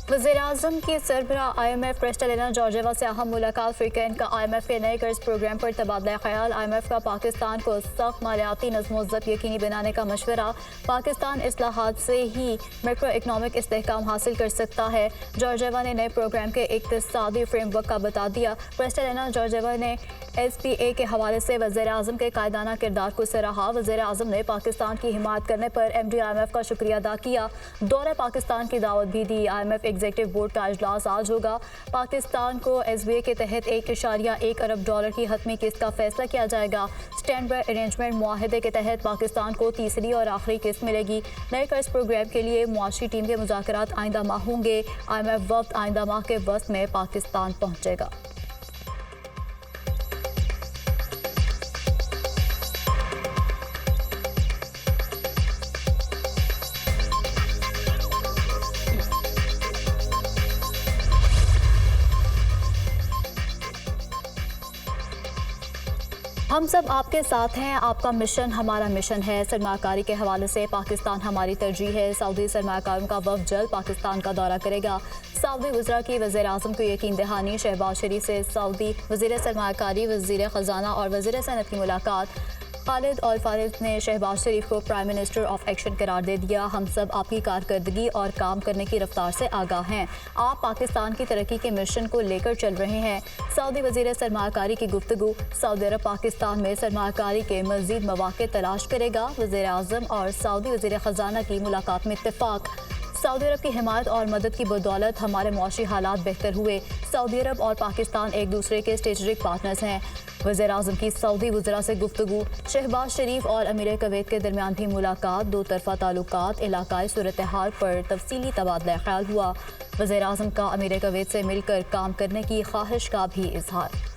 वज़ीर-ए-आज़म की सरबराह IMF Kristalina Georgieva से अहम मुलाकात। फ्रीकैन का IMF के नए कर्ज प्रोग्राम पर तबादला ख्याल। IMF का पाकिस्तान को सख्त मालियाती नज़्म-ओ-ज़ब्त यकीनी बनाने का मशवरा। पाकिस्तान इस्लाहात से ही मैक्रो इकनॉमिक इस्तेहकाम हासिल कर सकता है। जॉर्जिएवा ने नए प्रोग्राम के इक़्तिसादी फ्रेमवर्क का बता दिया। क्रिस्टलिना जॉर्जिएवा ने SPA के हवाले से वज़ीर-ए-आज़म के कायदाना किरदार को सराहा। वज़ीर-ए-आज़म ने पाकिस्तान की हिमायत करने पर MD IMF का शुक्रिया अदा किया। दौरे पाकिस्तान की दावत भी दी। IMF एग्जीक्यूटिव बोर्ड का इजलास आज होगा। पाकिस्तान को SBA के तहत $1.1 अरब की हतमी किस्त का फैसला किया जाएगा। स्टैंड बाय अरेंजमेंट मुआहदे के तहत पाकिस्तान को तीसरी और आखिरी किस्त मिलेगी। नए कर्ज प्रोग्राम के लिए मुआशी टीम के मुज़ाकरात आइंदा माह होंगे। IMF वक्त आइंदा माह के वस्त में पाकिस्तान पहुँचेगा। हम सब आपके साथ हैं, आपका मिशन हमारा मिशन है। सरमाकारी के हवाले से पाकिस्तान हमारी तरजीह है। सऊदी सरमाकारों का वफ़द जल्द पाकिस्तान का दौरा करेगा। सऊदी वज़रा की वज़ीर-ए-आज़म को यकीन दहानी। शहबाज शरीफ से सऊदी वज़ीर सरमाकारी, वज़ीर ख़जाना और वज़ीर सनत की मुलाकात। खालिद और फारिद ने शहबाज शरीफ को प्राइम मिनिस्टर ऑफ एक्शन करार दे दिया। हम सब आपकी कारकर्दगी और काम करने की रफ्तार से आगाह हैं। आप पाकिस्तान की तरक्की के मिशन को लेकर चल रहे हैं। सऊदी वज़ीर सरमाकारी की गुफ्तगू। सऊदी अरब पाकिस्तान में सरमाकारी के मज़ीद मौक़े तलाश करेगा। वज़ीर-ए-आज़म और सऊदी वज़ीर ख़जाना की मुलाकात में इत्तेफाक। सऊदी अरब की हिमायत और मदद की बदौलत हमारे मुआशी हालात बेहतर हुए। सऊदी अरब और पाकिस्तान एक दूसरे के स्ट्रेटेजिक पार्टनर्स हैं। वज़ीर-ए-आज़म की सऊदी वज़रा से गुफ्तगू। शहबाज शरीफ और अमीर कुवैत के दरमियान भी मुलाकात। दो तरफ़ा ताल्लुकात, इलाकाई सूरत हाल पर तफसीली तबादला ख्याल हुआ। वज़ीर-ए-आज़म का अमीर कुवैत से मिलकर काम करने की ख्वाहिश का भी इजहार।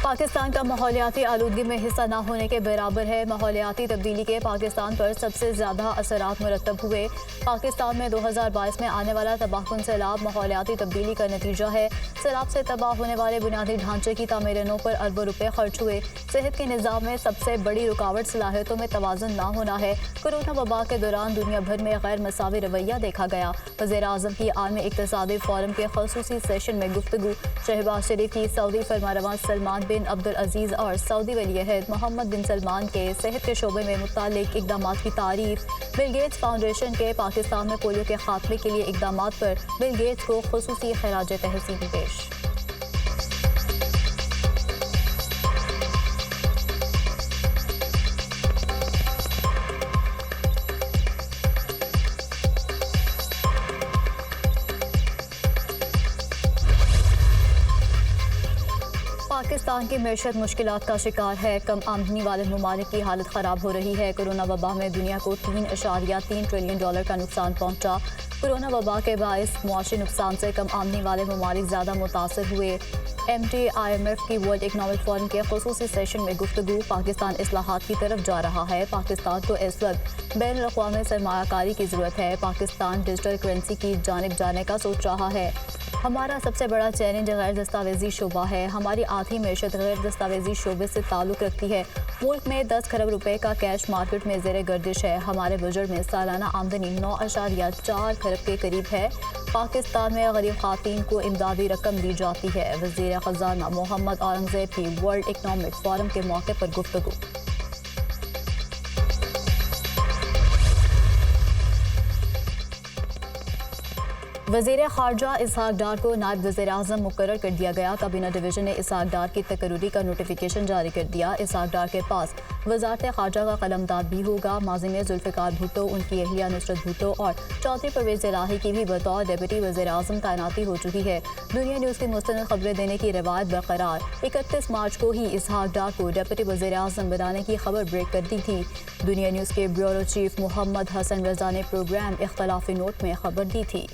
पाकिस्तान का माहौलियाती आलूदगी में हिस्सा न होने के बराबर है। माहौलियाती तब्दीली के पाकिस्तान पर सबसे ज़्यादा असरात मुरतब हुए। पाकिस्तान में 2022 में आने वाला तबाहकुन सैलाब माहौलियाती तब्दीली का नतीजा है। सैलाब से तबाह होने वाले बुनियादी ढांचे की तामीरनों पर अरबों रुपए खर्च हुए। सेहत के निज़ाम में सबसे बड़ी रुकावट सलाहियतों में तवाज़ुन न होना है। कोरोना वबा के दौरान दुनिया भर में गैर मसावी रवैया देखा गया। वज़ीर-ए-आज़म की आलमी इक़्तिसादी फोरम के ख़ुसूसी सेशन में गुफ्तगू। शहबाज शरीफ की सऊदी फरमारवा सलमान बिन अब्दुल अजीज़ और सऊदी वली-ए-अहद मोहम्मद बिन सलमान के सेहत के शोबे में मुताल्लिक इक़दामात की तारीफ। बिल गेट्स फाउंडेशन के पाकिस्तान में पोलियो के खात्मे के लिए इक़दामात पर बिल गेट्स को ख़ुसूसी खराज तहसीन पेश। पाकिस्तान की मैशत मुश्किलात का शिकार है। कम आमदनी वाले ममालिक की हालत ख़राब हो रही है। कोरोना वबा में दुनिया को $3.3 ट्रिलियन का नुकसान पहुँचा। कोरोना वबा के बायस मुआशी नुकसान से कम आमदनी वाले ममालिक ज़्यादा मुतासर हुए। MD IMF की वर्ल्ड इकनॉमिक फोरम के ख़ुसूसी सेशन में गुफ्तगू। पाकिस्तान इस्लाहात की तरफ जा रहा है। पाकिस्तान को इस वक्त बैनुल-अक़वामी सरमायाकारी की ज़रूरत है। पाकिस्तान डिजिटल करेंसी की जानिब जाने का सोच रहा है। हमारा सबसे बड़ा चैलेंज गैर दस्तावेजी शोबा है। हमारी आधी मैशत गैर दस्तावेजी शोबे से ताल्लुक़ रखती है। मुल्क में 10 खरब रुपए का कैश मार्केट में ज़ेर गर्दिश है। हमारे बजट में सालाना आमदनी 9.4 खरब के करीब है। पाकिस्तान में गरीब ख़ातीन को इमदादी रकम दी जाती है। वज़ीर ख़जाना मोहम्मद औरंगज़ेब की वर्ल्ड इकनॉमिक फोरम के मौके पर गुफ्तगू। वज़ीर ख़ारजा इसहाक़ डार को नायब वज़ीर-ए-आज़म मुकर्रर कर दिया गया। काबीना डिवीज़न ने इसहाक़ डार की तकर्रुरी का नोटिफिकेशन जारी कर दिया। इसहाक़ डार के पास वज़ारत ख़ारजा का कलमदाद भी होगा। माज़ी में ज़ुल्फ़िकार भुट्टो, उनकी अहलिया नुसरत भुट्टो और चौधरी परवेज़ इलाही की भी बतौर डिप्टी वज़ीर-ए-आज़म तैनाती हो चुकी है। दुनिया न्यूज़ की मुस्तनद खबरें देने की रवायत बरकरार। 31 मार्च को ही इसहाक़ डार को डिप्टी वज़ीर-ए-आज़म बनाने की खबर ब्रेक कर दी थी। दुनिया न्यूज़ के ब्यूरो चीफ मोहम्मद हसन रज़ा ने प्रोग्राम इख्तलाफी नोट में खबर दी थी।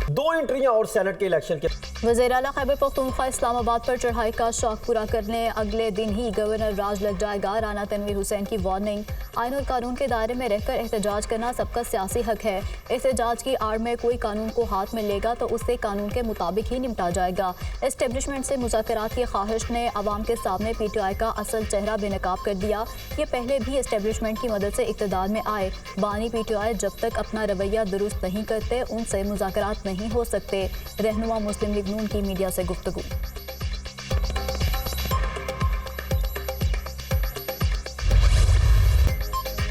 2 एंट्रियां और सेनेट के इलेक्शन के वज़ीर आला खैबर पख्तूनख्वा इस्लामाबाद पर चढ़ाई का शौक पूरा करने अगले दिन ही गवर्नर राज लग जाएगा। राना तनवीर हुसैन की वार्निंग। आइन और कानून के दायरे में रहकर एहतजाज करना सबका सियासी हक है। एहतजाज की आड़ में कोई कानून को हाथ में लेगा तो उससे कानून के मुताबिक ही निपटा जाएगा। एस्टेब्लिशमेंट से मुज़ाकरात की ख्वाहिश ने अवाम के सामने PTI का असल चेहरा बेनकाब कर दिया। ये पहले भी एस्टेब्लिशमेंट की मदद से इक़्तिदार में आए। बानी PTI जब तक अपना रवैया दुरुस्त नहीं करते उनसे मुज़ाकरात नहीं हो सकते। रहनुमा मुस्लिम लीग नून की मीडिया से गुफ्तगू।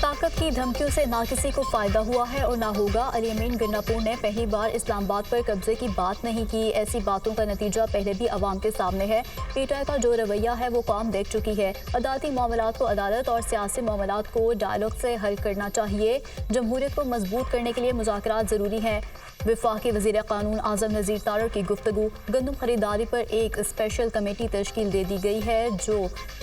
ताकत की धमकियों से ना किसी को फायदा हुआ है और ना होगा। अली अमीन गन्नापुर ने पहली बार इस्लामाबाद पर कब्जे की बात नहीं की। ऐसी बातों का नतीजा पहले भी अवाम के सामने है। PTI का जो रवैया है वो कौम देख चुकी है। अदालती मामलात को अदालत और सियासी मामलात को डायलॉग से हल करना चाहिए। जमहूरियत को मजबूत करने के लिए मुज़ाकरात ज़रूरी हैं। वफाकी वज़ीर क़ानून आज़म नज़ीर तारड़ की गुफ्तगू। गंदम खरीदारी पर एक स्पेशल कमेटी तश्कील दे दी गई है जो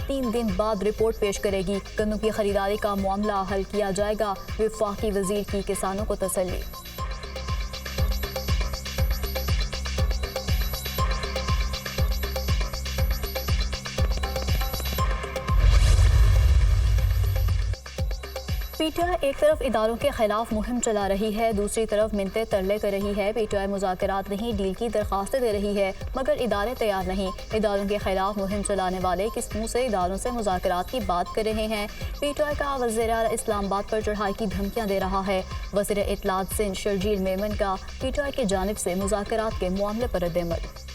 3 दिन बाद रिपोर्ट पेश करेगी। गंदम की खरीदारी का मामला हल किया जाएगा। वफाकी वज़ीर की किसानों को तसल्ली। PTI एक तरफ इदारों के खिलाफ मुहिम चला रही है, दूसरी तरफ मिन्नतें तरले कर रही है। PTI मुज़ाकरात नहीं डील की दरख्वास्तें दे रही है मगर इदारे तैयार नहीं। इदारों के खिलाफ मुहिम चलाने वाले किस मुँह से इदारों से मुज़ाकरात की बात कर रहे हैं। PTI का वज़ीर आला इस्लामाबाद पर चढ़ाई की धमकियाँ दे रहा है। वज़ीर इत्तलात सिंध शर्जील मेमन का PTI की जानिब से मुज़ाकरात के मामले पर रद्द-ए-अमल।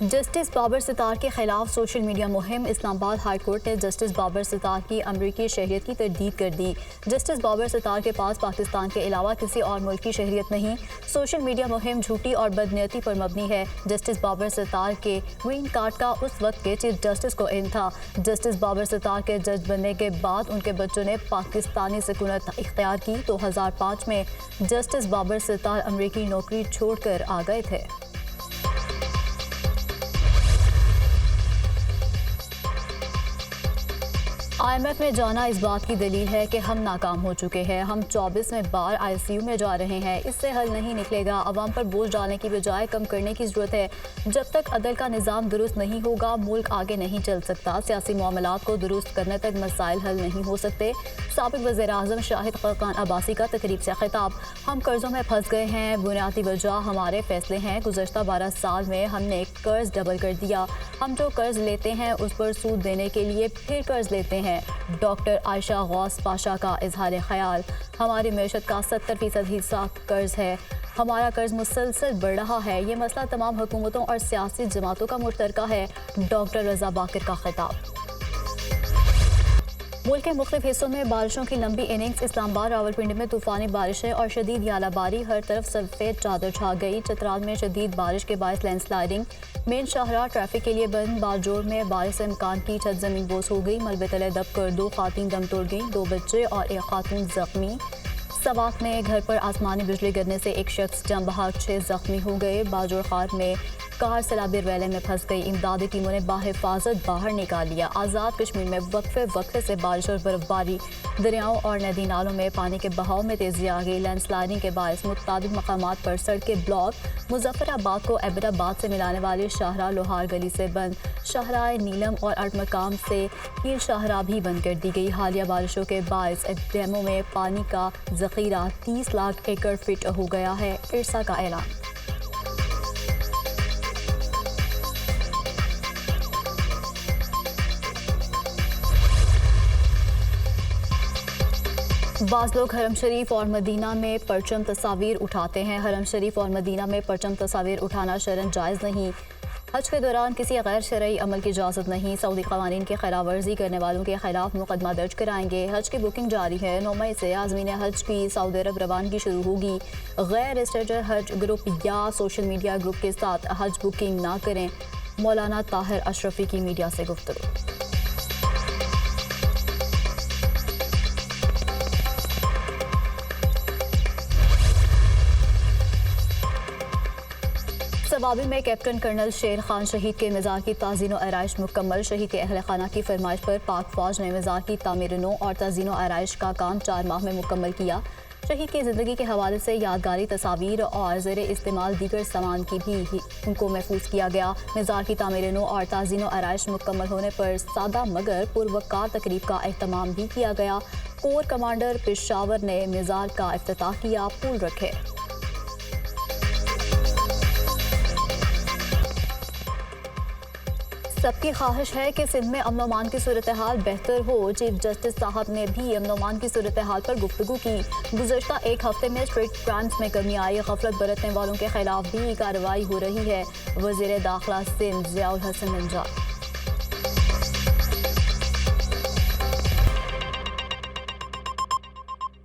जस्टिस बाबर सितार के खिलाफ सोशल मीडिया मुहिम। इस्लामाबाद हाई कोर्ट ने जस्टिस बाबर सितार की अमरीकी शहरियत की तरदीद कर दी। जस्टिस बाबर सितार के पास पाकिस्तान के अलावा किसी और मुल्क की शहरियत नहीं। सोशल मीडिया मुहिम झूठी और बदनीयती पर मबनी है। जस्टिस बाबर सितार के ग्रीन कार्ड का उस वक्त के चीफ जस्टिस को इल्म था। जस्टिस बाबर सितार के जज बनने के बाद उनके बच्चों ने पाकिस्तानी सुकूनत इख्तियार की। 2005 में जस्टिस बाबर सितार अमरीकी नौकरी छोड़कर आ गए थे। IMF में जाना इस बात की दलील है कि हम नाकाम हो चुके हैं। हम 24वें बार ICU में जा रहे हैं। इससे हल नहीं निकलेगा। अवाम पर बोझ डालने की बजाय कम करने की ज़रूरत है। जब तक अदल का निज़ाम दुरुस्त नहीं होगा मुल्क आगे नहीं चल सकता। सियासी मामलात को दुरुस्त करने तक मसाइल हल नहीं हो सकते। साबिक़ वज़ीर आज़म शाहिद खक़ान अब्बासी का तकरीब से खिताब। हम कर्ज़ों में फंस गए हैं। बुनियादी वजह हमारे फैसले हैं। गुज़श्ता 12 साल में हमने कर्ज़ डबल कर दिया। हम जो कर्ज़ लेते हैं उस पर सूद देने के लिए फिर कर्ज़ लेते हैं। डॉक्टर आयशा गौस पाशा का इजहार ख्याल। हमारी मैशत का 70% हिस्सा कर्ज है। हमारा कर्ज मुसलसल बढ़ रहा है। ये मसला तमाम हुकूमतों और सियासी जमातों का मुश्तरका है। डॉक्टर रजा बाकिर का खिताब। मुल्क के मुख्तलिफ हिस्सों में बारिशों की लंबी इनिंग्स। इस्लामाबाद रावलपिंडी में तूफ़ानी बारिशें और शदीद यालाबारी। हर तरफ सफ़ेद चादर छा गई। चतराल में शदीद बारिश के बायस लैंडस्लाइडिंग। मेन शाहराह ट्रैफिक के लिए बंद। बारजोर में बारिश से इम्कान की छत ज़मीन बोस हो गई। मलबे तले दब कर 2 खातून दम तोड़ गई। 2 बच्चे और 1 खातून जख्मी। सवात में घर पर आसमानी बिजली गिरने से एक शख्स जान बहक 6 जख्मी हो गए। बाजोर खार में कार सैलाबी रैले में फंस गई। इमदादी टीमों ने बाहिफाजत बाहर निकाल लिया। आज़ाद कश्मीर में वक्फे से बारिश और बर्फबारी। दरियाओं और नदी नालों में पानी के बहाव में तेजी आ गई। लैंडस्लाइडिंग के बायस मुताबिक मकामात पर सड़कें ब्लॉक। मुजफ्फराबाद को एबटाबाद से मिलाने वाली शाहराह लोहार गली से बंद। शाहराह नीलम और अटमकाम से पीर शाहराह भी बंद कर दी गई। हालिया बारिशों के बायस डैमों में पानी का ज़ख़ीरा 30 लाख एकड़ फीट हो गया है। इरसा का ऐलान। बाज़ लोग हरम शरीफ और मदीना में परचम तस्वीर उठाते हैं। हरम शरीफ और मदीना में परचम तस्वीर उठाना शरन जायज़ नहीं। हज के दौरान किसी गैर शरई अमल की इजाज़त नहीं। सऊदी क़वानीन की खिलाफ वर्जी करने वालों के खिलाफ मुकदमा दर्ज कराएंगे। हज की बुकिंग जारी है। 9 मई से आज़मीन हज की सऊदी अरब रवानगी शुरू होगी। गैर रजिस्टर्ड हज ग्रुप या सोशल मीडिया ग्रुप के साथ हज बुकिंग ना करें। मौलाना ताहिर अशरफी की मीडिया से गुफ्तगू। अवामी में कैप्टन कर्नल शेर खान शहीद के मज़ार की ताज़ीन और आरइश मुकम्मल। शहीद के अहल खाना की फरमाइश पर पाक फौज ने मज़ार की तामीर नो और ताज़ीन और आरइश का काम 4 माह में मुकम्मल किया। शहीद की ज़िंदगी के हवाले से यादगारी तस्वीर और ज़ेर इस्तेमाल दीगर सामान की भी उनको महफूज किया गया। मज़ार की तामीर नो और ताज़ीन और आरइश मुकम्मल होने पर सादा मगर पुरवकार तकरीब का एहतमाम भी किया गया। कोर कमांडर पेशावर ने मज़ार का इफ्तिताह किया। फूल रखे। सबकी ख्वाहिश है कि सिंध में अमन अमान की सूरत हाल बेहतर हो। चीफ जस्टिस साहब ने भी अमन अमान की सूरत हाल पर गुफ्तगू की। गुज़श्ता एक हफ्ते में स्ट्रीट क्राइम्स में कमी आई। गफलत बरतने वालों के खिलाफ भी कार्रवाई हो रही है। वज़ीर दाखिला सिंध ज़ियाउल हसन निजात।